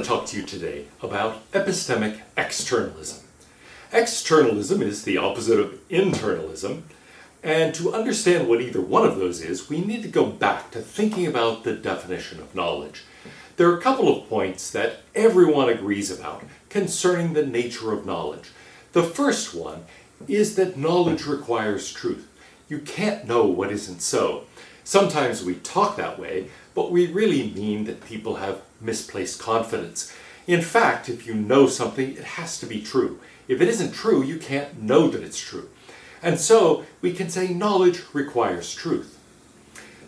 want to talk to you today about epistemic externalism. Externalism is the opposite of internalism, and to understand what either one of those is, we need to go back to thinking about the definition of knowledge. There are a couple of points that everyone agrees about concerning the nature of knowledge. The first one is that knowledge requires truth. You can't know what isn't so. Sometimes we talk that way, but we really mean that people have misplaced confidence. In fact, if you know something, it has to be true. If it isn't true, you can't know that it's true. And so we can say knowledge requires truth.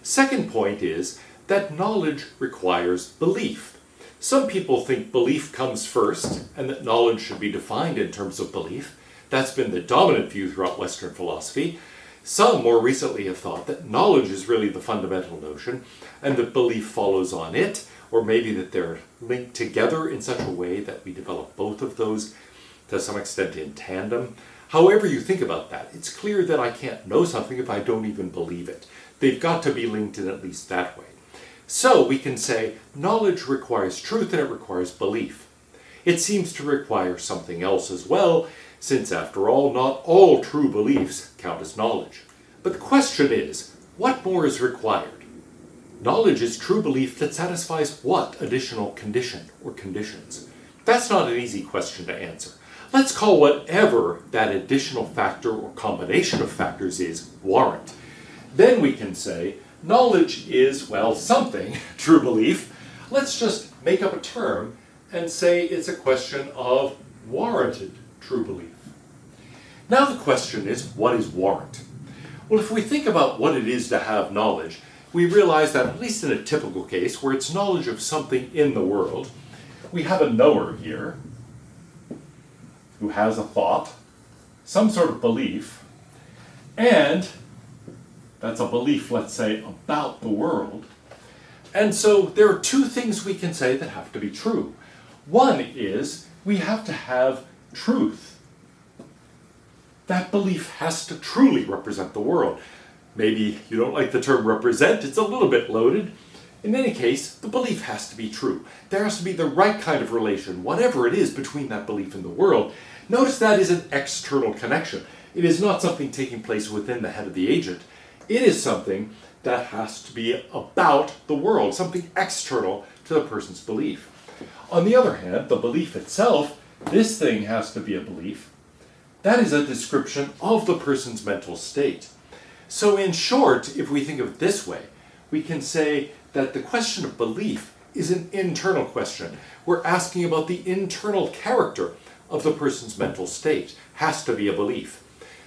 Second point is that knowledge requires belief. Some people think belief comes first and that knowledge should be defined in terms of belief. That's been the dominant view throughout Western philosophy. Some more recently have thought that knowledge is really the fundamental notion and that belief follows on it, or maybe that they're linked together in such a way that we develop both of those to some extent in tandem. However you think about that, it's clear that I can't know something if I don't even believe it. They've got to be linked in at least that way. So we can say knowledge requires truth and it requires belief. It seems to require something else as well, since after all, not all true beliefs count as knowledge. But the question is, what more is required? Knowledge is true belief that satisfies what additional condition or conditions? That's not an easy question to answer. Let's call whatever that additional factor or combination of factors is warrant. Then we can say knowledge is, well, something, true belief. Let's just make up a term and say it's a question of warranted true belief. Now the question is, what is warrant? Well, if we think about what it is to have knowledge, we realize that, at least in a typical case, where it's knowledge of something in the world, we have a knower here who has a thought, some sort of belief, and that's a belief, let's say, about the world. And so there are two things we can say that have to be true. One is we have to have truth. That belief has to truly represent the world. Maybe you don't like the term represent, it's a little bit loaded. In any case, the belief has to be true. There has to be the right kind of relation, whatever it is, between that belief and the world. Notice that is an external connection. It is not something taking place within the head of the agent. It is something that has to be about the world, something external to the person's belief. On the other hand, the belief itself, this thing has to be a belief. That is a description of the person's mental state. So in short, if we think of it this way, we can say that the question of belief is an internal question. We're asking about the internal character of the person's mental state. Has to be a belief.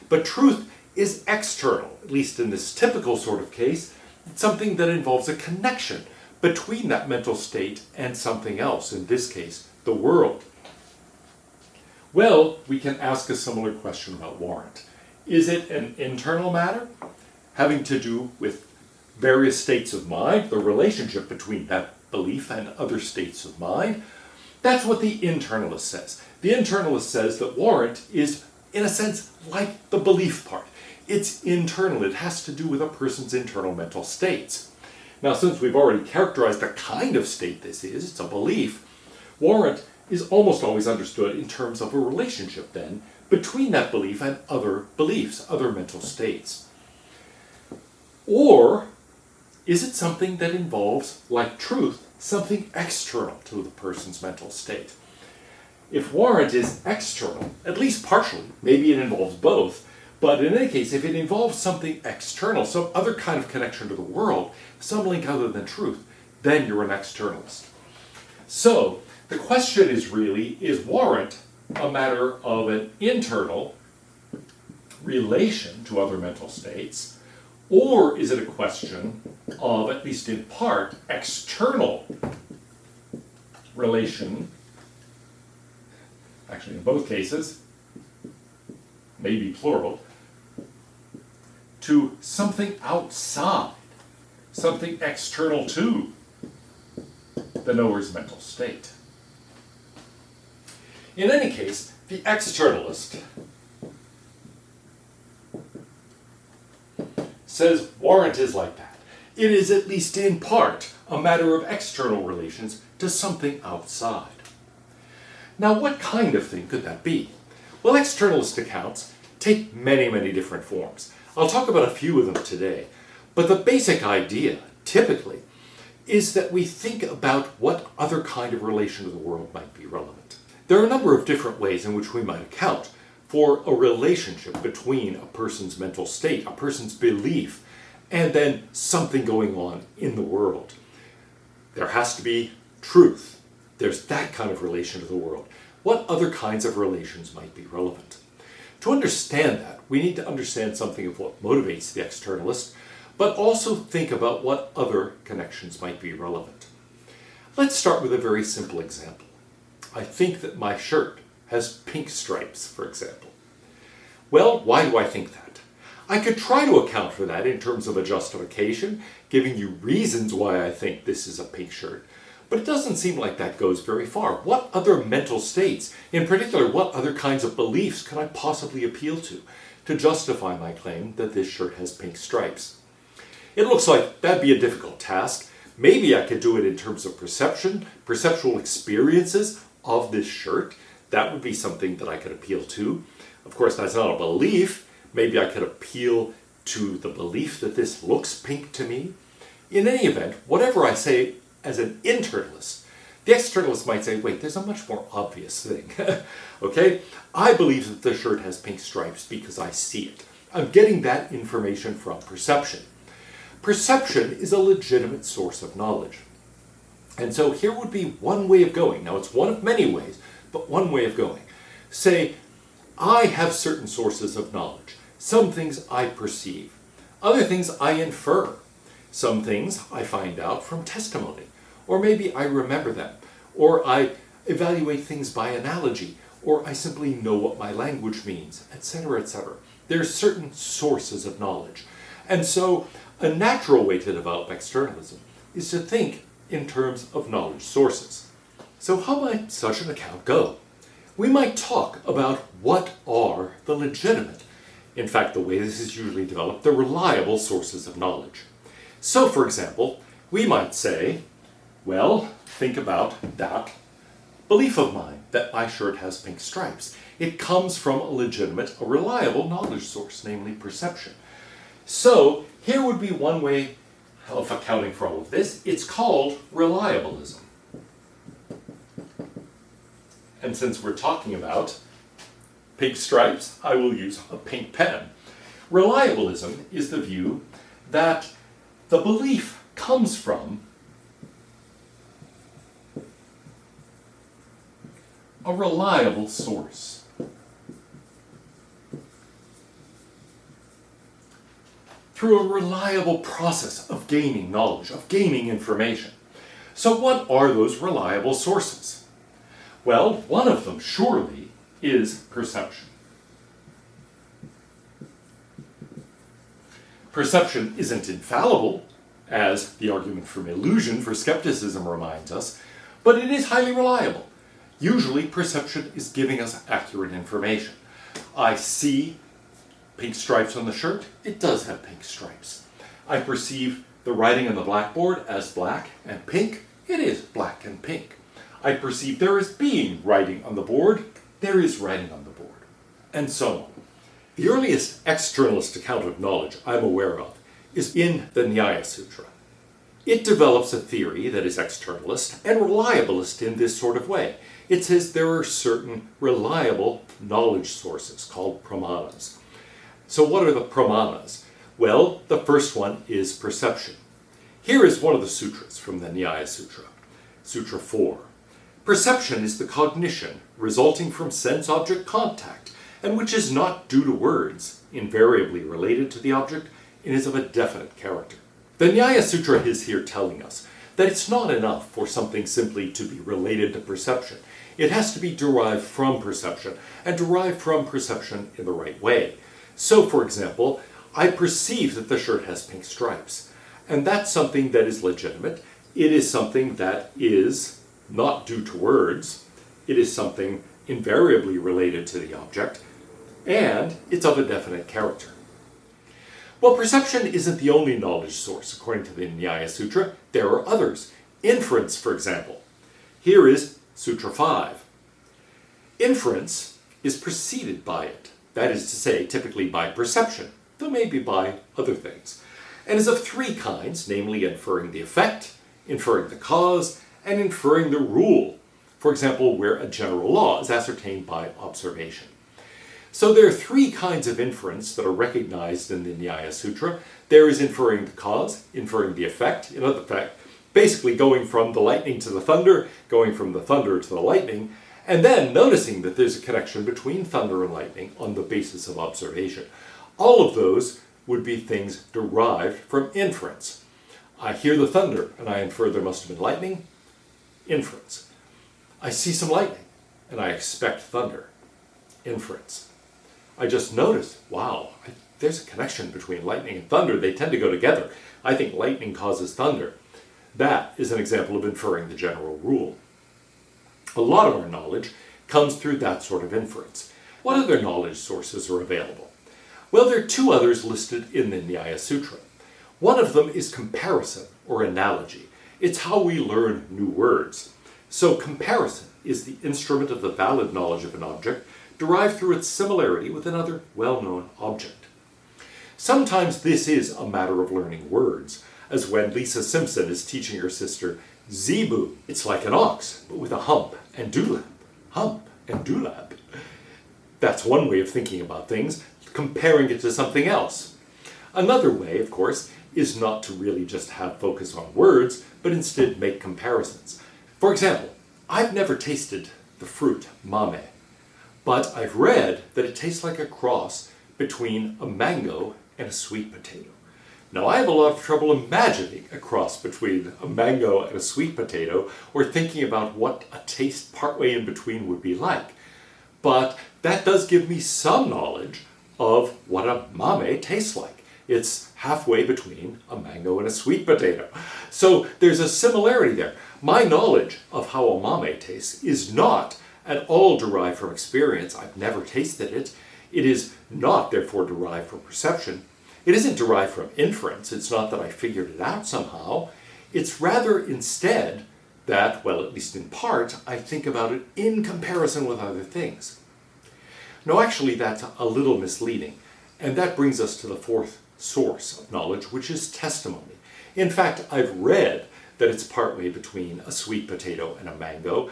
But truth is external, at least in this typical sort of case. It's something that involves a connection between that mental state and something else, in this case, the world. Well, we can ask a similar question about warrant. Is it an internal matter, having to do with various states of mind, the relationship between that belief and other states of mind? That's what the internalist says. The internalist says that warrant is, in a sense, like the belief part. It's internal. It has to do with a person's internal mental states. Now, since we've already characterized the kind of state this is, it's a belief, warrant is almost always understood in terms of a relationship, then, between that belief and other beliefs, other mental states. Or is it something that involves, like truth, something external to the person's mental state? If warrant is external, at least partially, maybe it involves both, but in any case, if it involves something external, some other kind of connection to the world, some link other than truth, then you're an externalist. So, the question is really, is warrant a matter of an internal relation to other mental states, or is it a question of, at least in part, external relation, actually in both cases, maybe plural, to something outside, something external to the knower's mental state? In any case, the externalist says warrant is like that. It is, at least in part, a matter of external relations to something outside. Now, what kind of thing could that be? Well, externalist accounts take many, many different forms. I'll talk about a few of them today, but the basic idea, typically, is that we think about what other kind of relation to the world might be relevant. There are a number of different ways in which we might account for a relationship between a person's mental state, a person's belief, and then something going on in the world. There has to be truth. There's that kind of relation to the world. What other kinds of relations might be relevant? To understand that, we need to understand something of what motivates the externalist, but also think about what other connections might be relevant. Let's start with a very simple example. I think that my shirt has pink stripes, for example. Well, why do I think that? I could try to account for that in terms of a justification, giving you reasons why I think this is a pink shirt, but it doesn't seem like that goes very far. What other mental states, in particular, what other kinds of beliefs can I possibly appeal to justify my claim that this shirt has pink stripes? It looks like that'd be a difficult task. Maybe I could do it in terms of perception, perceptual experiences of this shirt. That would be something that I could appeal to. Of course, that's not a belief. Maybe I could appeal to the belief that this looks pink to me. In any event, whatever I say as an internalist, the externalist might say, wait, there's a much more obvious thing. Okay? I believe that the shirt has pink stripes because I see it. I'm getting that information from perception. Perception is a legitimate source of knowledge. And so here would be one way of going. Now, it's one of many ways, but one way of going. Say, I have certain sources of knowledge. Some things I perceive. Other things I infer. Some things I find out from testimony. Or maybe I remember them. Or I evaluate things by analogy. Or I simply know what my language means, etc., etc. There are certain sources of knowledge. And so a natural way to develop externalism is to think in terms of knowledge sources. So how might such an account go? We might talk about what are the legitimate, in fact the way this is usually developed, the reliable sources of knowledge. So for example, we might say, well, think about that belief of mine that my shirt has pink stripes. It comes from a legitimate, a reliable knowledge source, namely perception. So here would be one way of accounting for all of this. It's called reliabilism. And since we're talking about pink stripes, I will use a pink pen. Reliabilism is the view that the belief comes from a reliable source. Through a reliable process of gaining knowledge, of gaining information. So what are those reliable sources? Well, one of them surely is perception. Perception isn't infallible, as the argument from illusion for skepticism reminds us, but it is highly reliable. Usually perception is giving us accurate information. I see pink stripes on the shirt, it does have pink stripes. I perceive the writing on the blackboard as black and pink, it is black and pink. I perceive there is being writing on the board, there is writing on the board, and so on. The earliest externalist account of knowledge I'm aware of is in the Nyaya Sutra. It develops a theory that is externalist and reliabilist in this sort of way. It says there are certain reliable knowledge sources called pramanas. So what are the pramanas? Well, the first one is perception. Here is one of the sutras from the Nyaya Sutra, Sutra 4. Perception is the cognition resulting from sense-object contact, and which is not due to words, invariably related to the object, and is of a definite character. The Nyaya Sutra is here telling us that it's not enough for something simply to be related to perception. It has to be derived from perception, and derived from perception in the right way. So, for example, I perceive that the shirt has pink stripes, and that's something that is legitimate. It is something that is not due to words. It is something invariably related to the object, and it's of a definite character. Well, perception isn't the only knowledge source, according to the Nyaya Sutra. There are others. Inference, for example. Here is Sutra 5. Inference is preceded by it. That is to say, typically by perception, though maybe by other things, and is of three kinds, namely inferring the effect, inferring the cause, and inferring the rule. For example, where a general law is ascertained by observation. So there are three kinds of inference that are recognized in the Nyaya Sutra. There is inferring the cause, inferring the effect, in other fact, basically going from the lightning to the thunder, going from the thunder to the lightning, and then noticing that there's a connection between thunder and lightning on the basis of observation. All of those would be things derived from inference. I hear the thunder and I infer there must have been lightning. Inference. I see some lightning and I expect thunder. Inference. I just noticed, wow, there's a connection between lightning and thunder. They tend to go together. I think lightning causes thunder. That is an example of inferring the general rule. A lot of our knowledge comes through that sort of inference. What other knowledge sources are available? Well, there are two others listed in the Nyaya Sutra. One of them is comparison, or analogy. It's how we learn new words. So comparison is the instrument of the valid knowledge of an object derived through its similarity with another well-known object. Sometimes this is a matter of learning words, as when Lisa Simpson is teaching her sister, Zebu, it's like an ox, but with a hump and dewlap. Hump and dewlap. That's one way of thinking about things, comparing it to something else. Another way, of course, is not to really just have focus on words, but instead make comparisons. For example, I've never tasted the fruit mame, but I've read that it tastes like a cross between a mango and a sweet potato. Now, I have a lot of trouble imagining a cross between a mango and a sweet potato, or thinking about what a taste partway in between would be like. But that does give me some knowledge of what a mame tastes like. It's halfway between a mango and a sweet potato. So there's a similarity there. My knowledge of how a mame tastes is not at all derived from experience. I've never tasted it. It is not, therefore, derived from perception. It isn't derived from inference. It's not that I figured it out somehow. It's rather instead that, well, at least in part, I think about it in comparison with other things. No, actually, that's a little misleading. And that brings us to the fourth source of knowledge, which is testimony. In fact, I've read that it's partway between a sweet potato and a mango.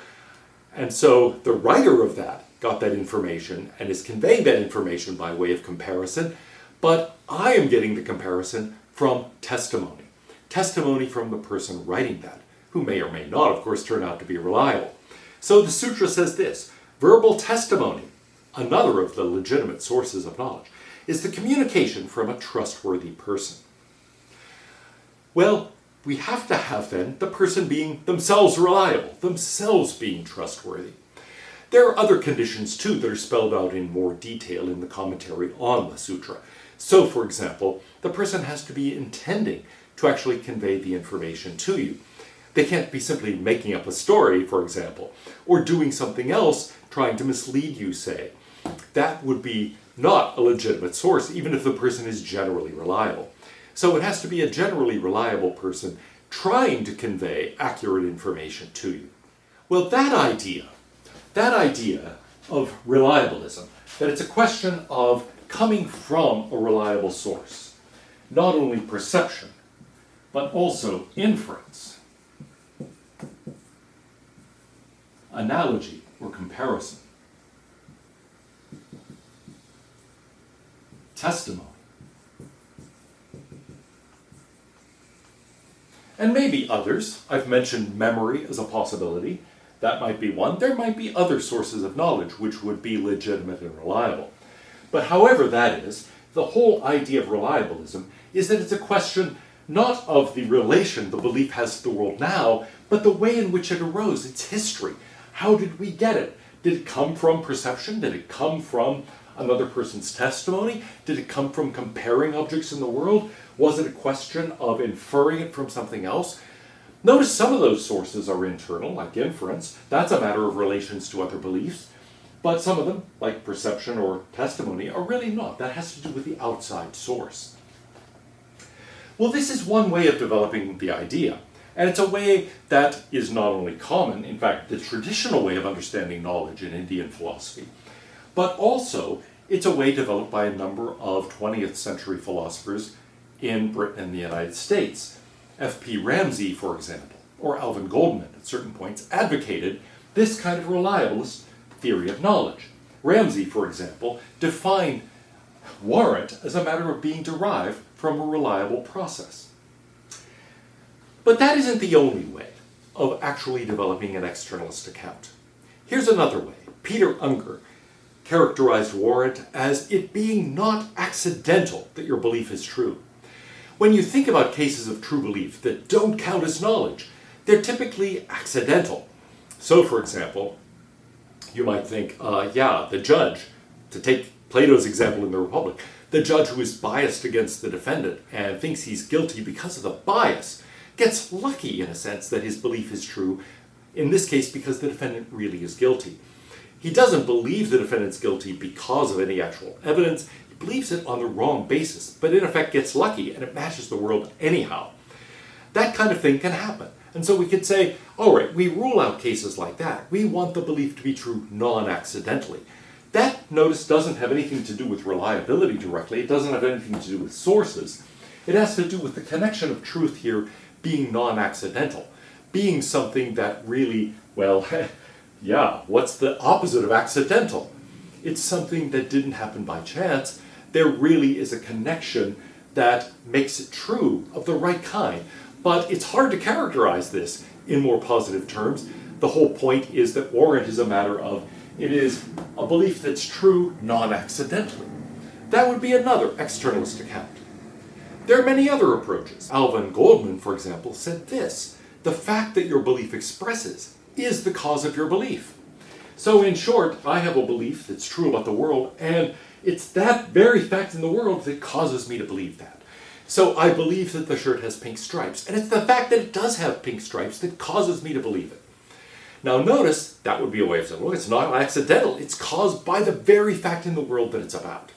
And so the writer of that got that information and is conveying that information by way of comparison. But I am getting the comparison from testimony. Testimony from the person writing that, who may or may not, of course, turn out to be reliable. So the sutra says this: verbal testimony, another of the legitimate sources of knowledge, is the communication from a trustworthy person. Well, we have to have then the person being themselves reliable, themselves being trustworthy. There are other conditions too that are spelled out in more detail in the commentary on the sutra. So, for example, the person has to be intending to actually convey the information to you. They can't be simply making up a story, for example, or doing something else, trying to mislead you, say. That would be not a legitimate source, even if the person is generally reliable. So it has to be a generally reliable person trying to convey accurate information to you. Well, that idea of reliabilism, that it's a question of coming from a reliable source, not only perception, but also inference, analogy or comparison, testimony, and maybe others. I've mentioned memory as a possibility. That might be one. There might be other sources of knowledge which would be legitimate and reliable. But however that is, the whole idea of reliabilism is that it's a question not of the relation the belief has to the world now, but the way in which it arose, its history. How did we get it? Did it come from perception? Did it come from another person's testimony? Did it come from comparing objects in the world? Was it a question of inferring it from something else? Notice some of those sources are internal, like inference. That's a matter of relations to other beliefs. But some of them, like perception or testimony, are really not. That has to do with the outside source. Well, this is one way of developing the idea. And it's a way that is not only common, in fact, the traditional way of understanding knowledge in Indian philosophy, but also it's a way developed by a number of 20th century philosophers in Britain and the United States. F.P. Ramsey, for example, or Alvin Goldman at certain points, advocated this kind of reliabilist theory of knowledge. Ramsey, for example, defined warrant as a matter of being derived from a reliable process. But that isn't the only way of actually developing an externalist account. Here's another way. Peter Unger characterized warrant as it being not accidental that your belief is true. When you think about cases of true belief that don't count as knowledge, they're typically accidental. So, for example, you might think, the judge, to take Plato's example in the Republic, the judge who is biased against the defendant and thinks he's guilty because of the bias gets lucky in a sense that his belief is true, in this case because the defendant really is guilty. He doesn't believe the defendant's guilty because of any actual evidence. He believes it on the wrong basis, but in effect gets lucky and it matches the world anyhow. That kind of thing can happen. And so we could say, all right, we rule out cases like that. We want the belief to be true non-accidentally. That, notice, doesn't have anything to do with reliability directly. It doesn't have anything to do with sources. It has to do with the connection of truth here being non-accidental, being something that really, what's the opposite of accidental? It's something that didn't happen by chance. There really is a connection that makes it true, of the right kind. But it's hard to characterize this in more positive terms. The whole point is that warrant is a matter of, it is a belief that's true non-accidentally. That would be another externalist account. There are many other approaches. Alvin Goldman, for example, said this: the fact that your belief expresses is the cause of your belief. So in short, I have a belief that's true about the world, and it's that very fact in the world that causes me to believe that. So I believe that the shirt has pink stripes, and it's the fact that it does have pink stripes that causes me to believe it. Now notice, that would be a way of saying, well, it's not accidental. It's caused by the very fact in the world that it's about.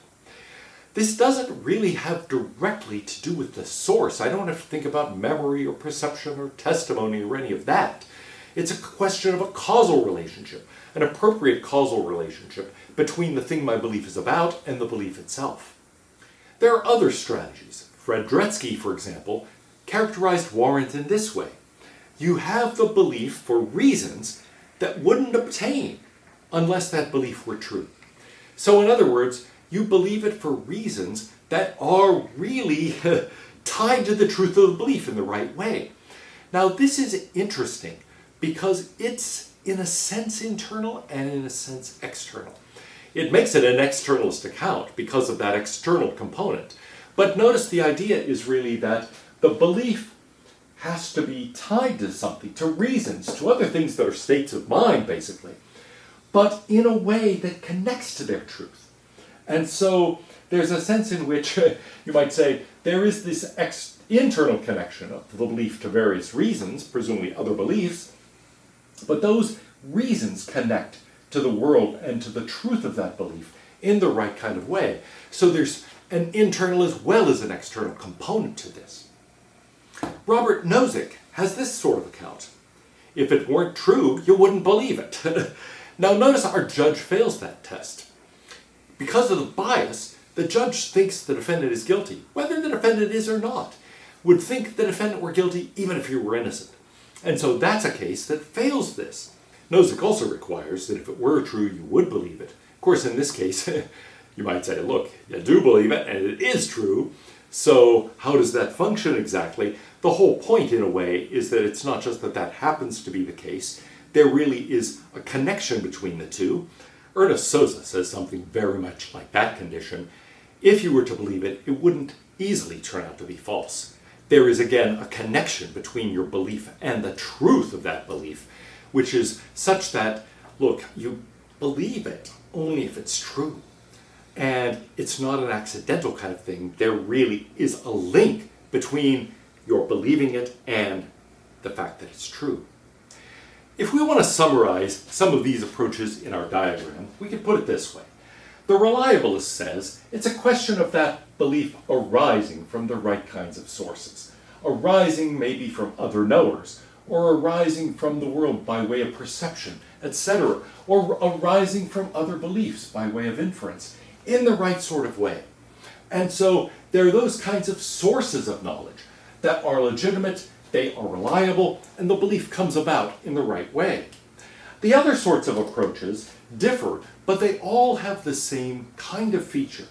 This doesn't really have directly to do with the source. I don't have to think about memory or perception or testimony or any of that. It's a question of a causal relationship, an appropriate causal relationship between the thing my belief is about and the belief itself. There are other strategies. Freretetsky, for example, characterized warrant in this way. You have the belief for reasons that wouldn't obtain unless that belief were true. So in other words, you believe it for reasons that are really tied to the truth of the belief in the right way. Now this is interesting because it's in a sense internal and in a sense external. It makes it an externalist account because of that external component. But notice the idea is really that the belief has to be tied to something, to reasons, to other things that are states of mind, basically, but in a way that connects to their truth. And so there's a sense in which you might say there is this internal connection of the belief to various reasons, presumably other beliefs, but those reasons connect to the world and to the truth of that belief in the right kind of way. So there's an internal as well as an external component to this. Robert Nozick has this sort of account. If it weren't true, you wouldn't believe it. Now notice our judge fails that test. Because of the bias, the judge thinks the defendant is guilty, whether the defendant is or not, would think the defendant were guilty even if he were innocent. And so that's a case that fails this. Nozick also requires that if it were true, you would believe it. Of course, in this case, you might say, look, you do believe it, and it is true, so how does that function exactly? The whole point, in a way, is that it's not just that that happens to be the case. There really is a connection between the two. Ernest Sosa says something very much like that condition. If you were to believe it, it wouldn't easily turn out to be false. There is, again, a connection between your belief and the truth of that belief, which is such that, look, you believe it only if it's true. And it's not an accidental kind of thing. There really is a link between your believing it and the fact that it's true. If we want to summarize some of these approaches in our diagram, we can put it this way. The reliabilist says it's a question of that belief arising from the right kinds of sources. arising maybe from other knowers, or arising from the world by way of perception, etc., or arising from other beliefs by way of inference, in the right sort of way. And so there are those kinds of sources of knowledge that are legitimate, they are reliable, and the belief comes about in the right way. The other sorts of approaches differ, but they all have the same kind of feature.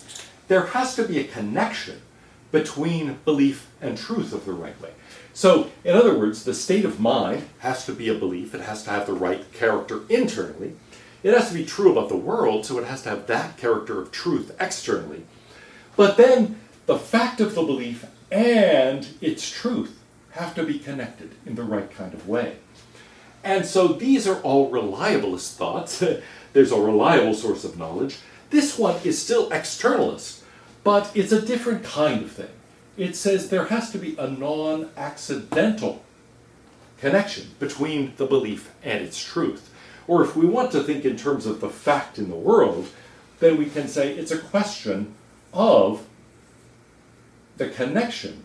There has to be a connection between belief and truth of the right way. So, in other words, the state of mind has to be a belief, it has to have the right character internally, it has to be true about the world, so it has to have that character of truth externally. But then, the fact of the belief and its truth have to be connected in the right kind of way. And so these are all reliabilist thoughts. There's a reliable source of knowledge. This one is still externalist, but it's a different kind of thing. It says there has to be a non-accidental connection between the belief and its truth. Or if we want to think in terms of the fact in the world, then we can say it's a question of the connection,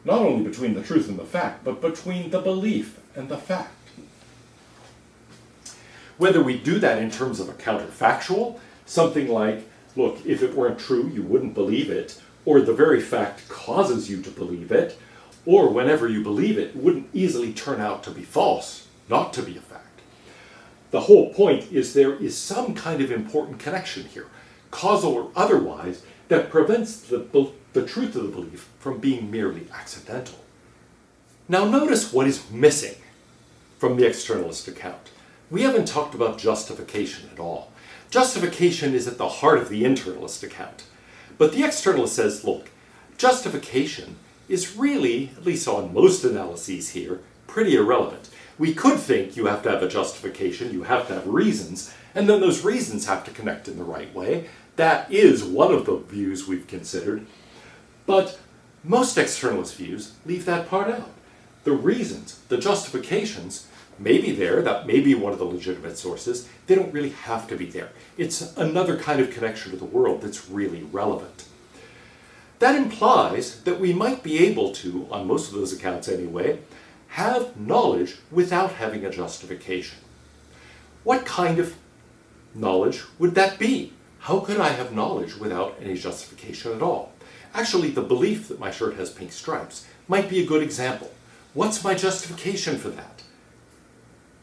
not only between the truth and the fact, but between the belief and the fact. Whether we do that in terms of a counterfactual, something like, look, if it weren't true, you wouldn't believe it, or the very fact causes you to believe it, or whenever you believe it, it wouldn't easily turn out to be false, not to be a fact. The whole point is there is some kind of important connection here, causal or otherwise, that prevents the truth of the belief from being merely accidental. Now notice what is missing from the externalist account. We haven't talked about justification at all. Justification is at the heart of the internalist account. But the externalist says, look, justification is really, at least on most analyses here, pretty irrelevant. We could think you have to have a justification, you have to have reasons, and then those reasons have to connect in the right way. That is one of the views we've considered. But most externalist views leave that part out. The reasons, the justifications, may be there, that may be one of the legitimate sources, they don't really have to be there. It's another kind of connection to the world that's really relevant. That implies that we might be able to, on most of those accounts anyway, have knowledge without having a justification. What kind of knowledge would that be? How could I have knowledge without any justification at all? Actually, the belief that my shirt has pink stripes might be a good example. What's my justification for that?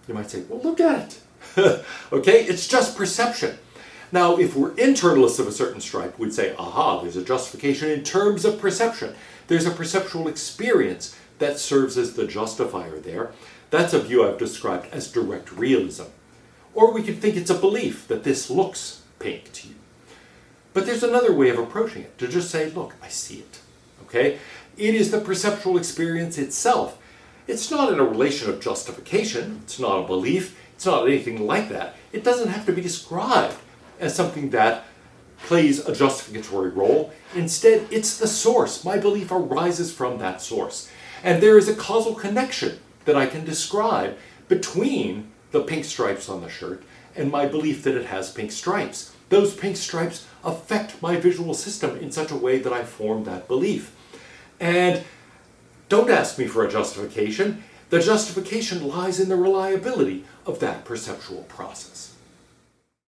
You might say, well, look at it. Okay, it's just perception. Now, if we're internalists of a certain stripe, we'd say, aha, there's a justification in terms of perception. There's a perceptual experience that serves as the justifier there. That's a view I've described as direct realism. Or we could think it's a belief that this looks pink to you. But there's another way of approaching it, to just say, look, I see it. Okay? It is the perceptual experience itself. It's not in a relation of justification, it's not a belief, it's not anything like that. It doesn't have to be described as something that plays a justificatory role. Instead, it's the source. My belief arises from that source. And there is a causal connection that I can describe between the pink stripes on the shirt and my belief that it has pink stripes. Those pink stripes affect my visual system in such a way that I form that belief. And don't ask me for a justification. The justification lies in the reliability of that perceptual process.